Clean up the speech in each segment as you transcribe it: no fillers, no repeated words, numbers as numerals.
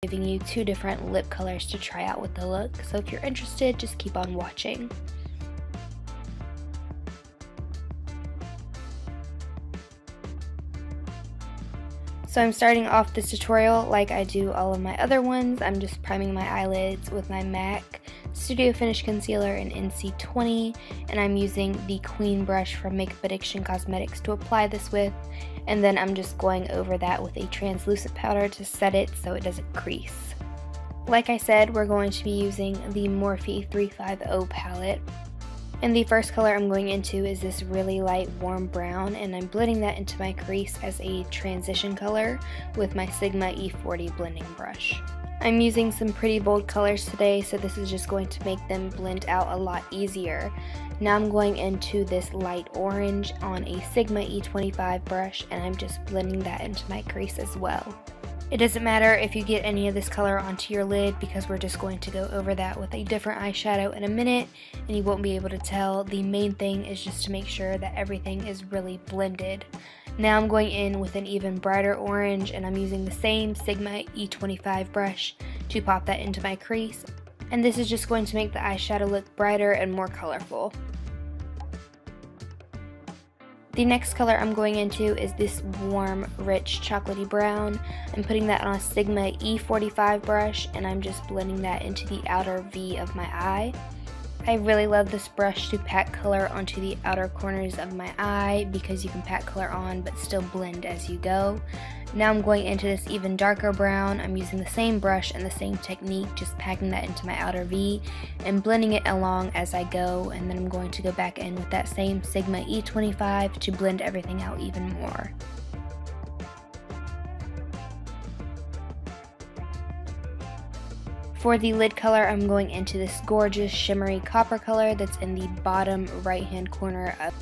giving you 2 different lip colors to try out with the look, so if you're interested, just keep on watching. So I'm starting off this tutorial like I do all of my other ones. I'm just priming my eyelids with my MAC Studio Finish Concealer in NC20, and I'm using the Queen brush from Makeup Addiction Cosmetics to apply this with, and then I'm just going over that with a translucent powder to set it so it doesn't crease. Like I said, we're going to be using the Morphe 350 palette. And the first color I'm going into is this really light warm brown, and I'm blending that into my crease as a transition color with my Sigma E40 blending brush. I'm using some pretty bold colors today, so this is just going to make them blend out a lot easier. Now I'm going into this light orange on a Sigma E25 brush, and I'm just blending that into my crease as well. It doesn't matter if you get any of this color onto your lid because we're just going to go over that with a different eyeshadow in a minute and you won't be able to tell. The main thing is just to make sure that everything is really blended. Now I'm going in with an even brighter orange, and I'm using the same Sigma E25 brush to pop that into my crease. And this is just going to make the eyeshadow look brighter and more colorful. The next color I'm going into is this warm, rich, chocolatey brown. I'm putting that on a Sigma E45 brush, and I'm just blending that into the outer V of my eye. I really love this brush to pack color onto the outer corners of my eye because you can pack color on but still blend as you go. Now I'm going into this even darker brown. I'm using the same brush and the same technique, just packing that into my outer V and blending it along as I go, and then I'm going to go back in with that same Sigma E25 to blend everything out even more. For the lid color, I'm going into this gorgeous shimmery copper color that's in the bottom right hand corner of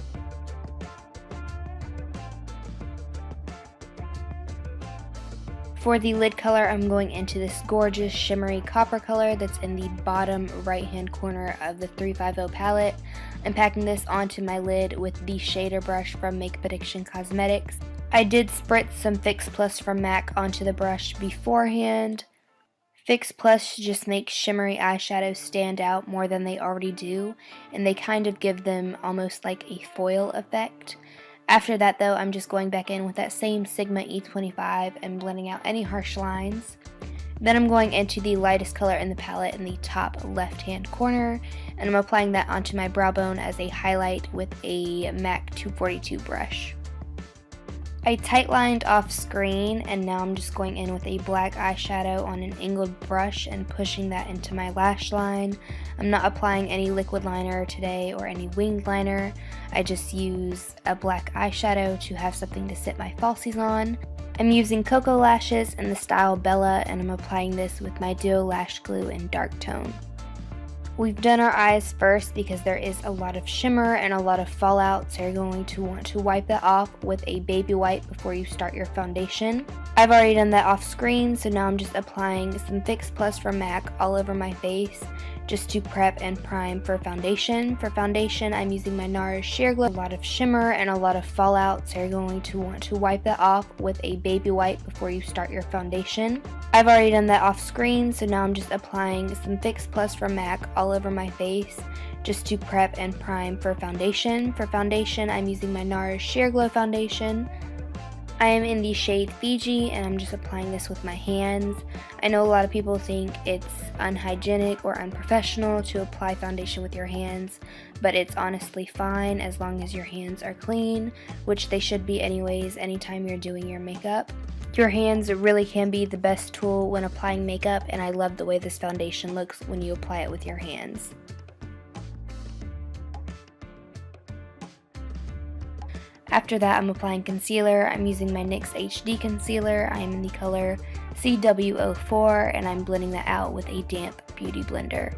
For the lid color, I'm going into this gorgeous shimmery copper color that's in the bottom right hand corner of the 350 palette. I'm packing this onto my lid with the shader brush from Makeup Addiction Cosmetics. I did spritz some Fix Plus from MAC onto the brush beforehand. Fix Plus just makes shimmery eyeshadows stand out more than they already do, and they kind of give them almost like a foil effect. After that though, I'm just going back in with that same Sigma E25 and blending out any harsh lines. Then I'm going into the lightest color in the palette in the top left hand corner, and I'm applying that onto my brow bone as a highlight with a MAC 242 brush. I tight lined off screen, and now I'm just going in with a black eyeshadow on an angled brush and pushing that into my lash line. I'm not applying any liquid liner today or any winged liner. I just use a black eyeshadow to have something to sit my falsies on. I'm using Cocoa Lashes in the style Bella, and I'm applying this with my Duo Lash Glue in dark tone. We've done our eyes first because there is a lot of shimmer and a lot of fallout, so you're going to want to wipe that off with a baby wipe before you start your foundation. I've already done that off screen, so now I'm just applying some Fix Plus from MAC all over my face just to prep and prime for foundation. For foundation, I'm using my NARS Sheer Glow. A lot of shimmer and a lot of fallout, so you're going to want to wipe that off with a baby wipe before you start your foundation. I've already done that off screen, so now I'm just applying some Fix Plus from MAC all over my face just to prep and prime for foundation. For foundation, I'm using my NARS Sheer Glow foundation. I am in the shade Fiji, and I'm just applying this with my hands. I know a lot of people think it's unhygienic or unprofessional to apply foundation with your hands, but it's honestly fine as long as your hands are clean, which they should be anyways anytime you're doing your makeup. Your hands really can be the best tool when applying makeup, and I love the way this foundation looks when you apply it with your hands. After that, I'm applying concealer. I'm using my NYX HD concealer. I am in the color CW04, and I'm blending that out with a damp beauty blender.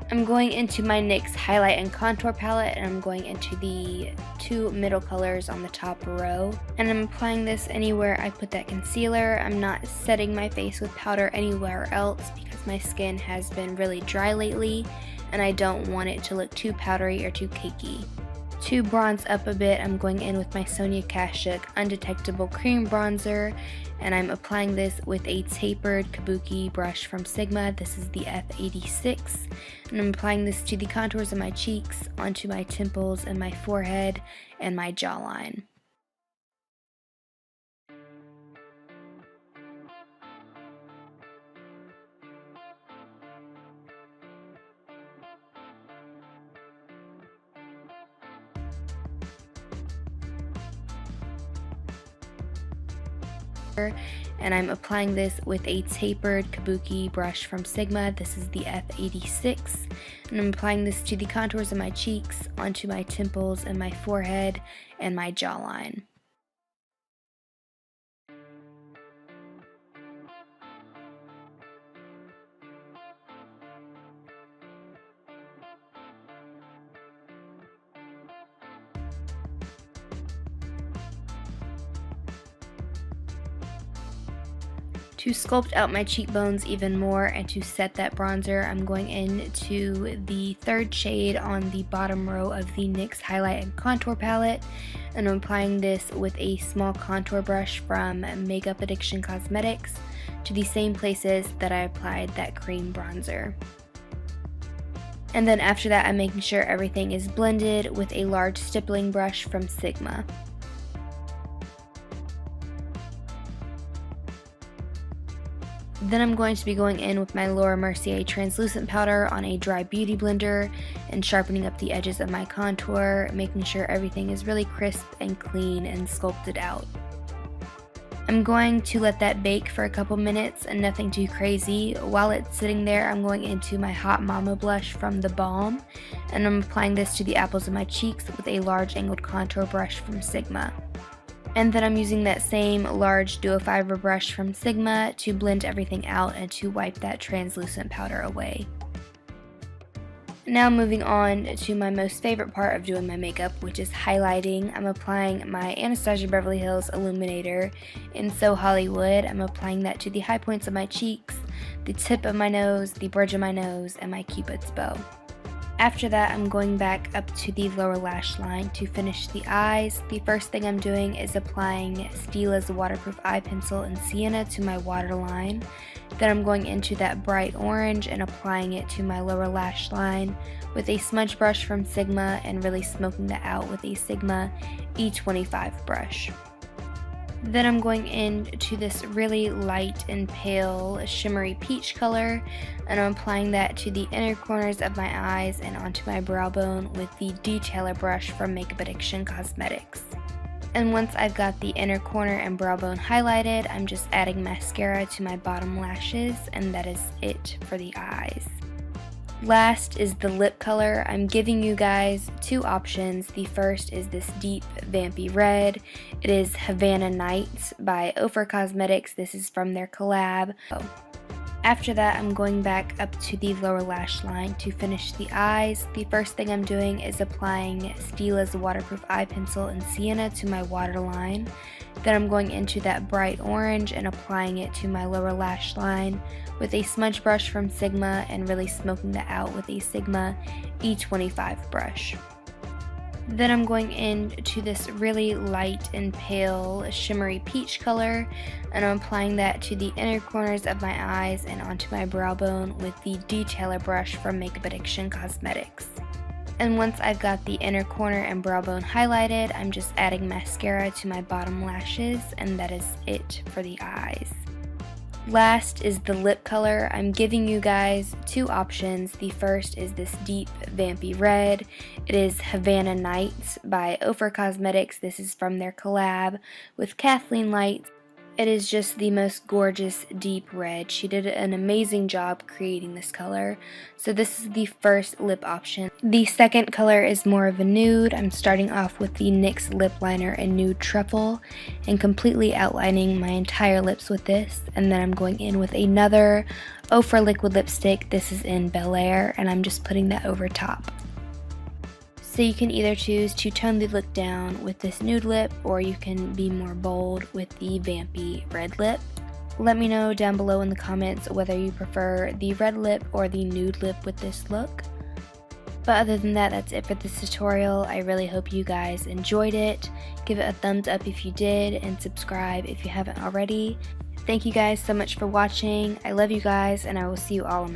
I'm going into my NYX highlight and contour palette, and I'm going into the two middle colors on the top row, and I'm applying this anywhere I put that concealer. I'm not setting my face with powder anywhere else because my skin has been really dry lately, and I don't want it to look too powdery or too cakey. To bronze up a bit, I'm going in with my Sonia Kashuk Undetectable Cream Bronzer, and I'm applying this with a tapered kabuki brush from Sigma. This is the F86, and I'm applying this to the contours of my cheeks, onto my temples and my forehead, and my jawline. And I'm applying this with a tapered kabuki brush from Sigma. This is the F86, and I'm applying this to the contours of my cheeks, onto my temples and my forehead, and my jawline. To sculpt out my cheekbones even more and to set that bronzer, I'm going into the third shade on the bottom row of the NYX Highlight and Contour palette, and I'm applying this with a small contour brush from Makeup Addiction Cosmetics to the same places that I applied that cream bronzer. And then after that, I'm making sure everything is blended with a large stippling brush from Sigma. Then I'm going to be going in with my Laura Mercier translucent powder on a dry beauty blender and sharpening up the edges of my contour, making sure everything is really crisp and clean and sculpted out. I'm going to let that bake for a couple minutes and nothing too crazy. While it's sitting there, I'm going into my Hot Mama blush from The Balm, and I'm applying this to the apples of my cheeks with a large angled contour brush from Sigma. And then I'm using that same large duo fiber brush from Sigma to blend everything out and to wipe that translucent powder away. Now moving on to my most favorite part of doing my makeup, which is highlighting. I'm applying my Anastasia Beverly Hills Illuminator in So Hollywood. I'm applying that to the high points of my cheeks, the tip of my nose, the bridge of my nose, and my cupid's bow. After that, I'm going back up to the lower lash line to finish the eyes. The first thing I'm doing is applying Stila's waterproof eye pencil in Sienna to my waterline. Then I'm going into that bright orange and applying it to my lower lash line with a smudge brush from Sigma and really smoking that out with a Sigma E25 brush. Then I'm going into this really light and pale shimmery peach color, and I'm applying that to the inner corners of my eyes and onto my brow bone with the detailer brush from Makeup Addiction Cosmetics. And once I've got the inner corner and brow bone highlighted, I'm just adding mascara to my bottom lashes, and that is it for the eyes. Last is the lip color. I'm giving you guys two options. The first is this deep vampy red. It is Havana Nights by Ofra Cosmetics. This is from their collab. After that, I'm going back up to the lower lash line to finish the eyes. The first thing I'm doing is applying Stila's waterproof eye pencil in Sienna to my waterline. Then I'm going into that bright orange and applying it to my lower lash line with a smudge brush from Sigma and really smoking that out with a Sigma E25 brush. Then I'm going into this really light and pale shimmery peach color, and I'm applying that to the inner corners of my eyes and onto my brow bone with the detailer brush from Makeup Addiction Cosmetics. And once I've got the inner corner and brow bone highlighted, I'm just adding mascara to my bottom lashes, and that is it for the eyes. Last is the lip color. I'm giving you guys two options. The first is this deep vampy red. It is Havana Nights by Ofra Cosmetics. This is from their collab with Kathleen Lights. It is just the most gorgeous deep red. She did an amazing job creating this color. So this is the first lip option. The second color is more of a nude. I'm starting off with the NYX lip liner in Nude Truffle and completely outlining my entire lips with this. And then I'm going in with another Ofra liquid lipstick. This is in Bel Air, and I'm just putting that over top. So you can either choose to tone the look down with this nude lip, or you can be more bold with the vampy red lip. Let me know down below in the comments whether you prefer the red lip or the nude lip with this look. But other than that, that's it for this tutorial. I really hope you guys enjoyed it. Give it a thumbs up if you did, and subscribe if you haven't already. Thank you guys so much for watching. I love you guys, and I will see you all in my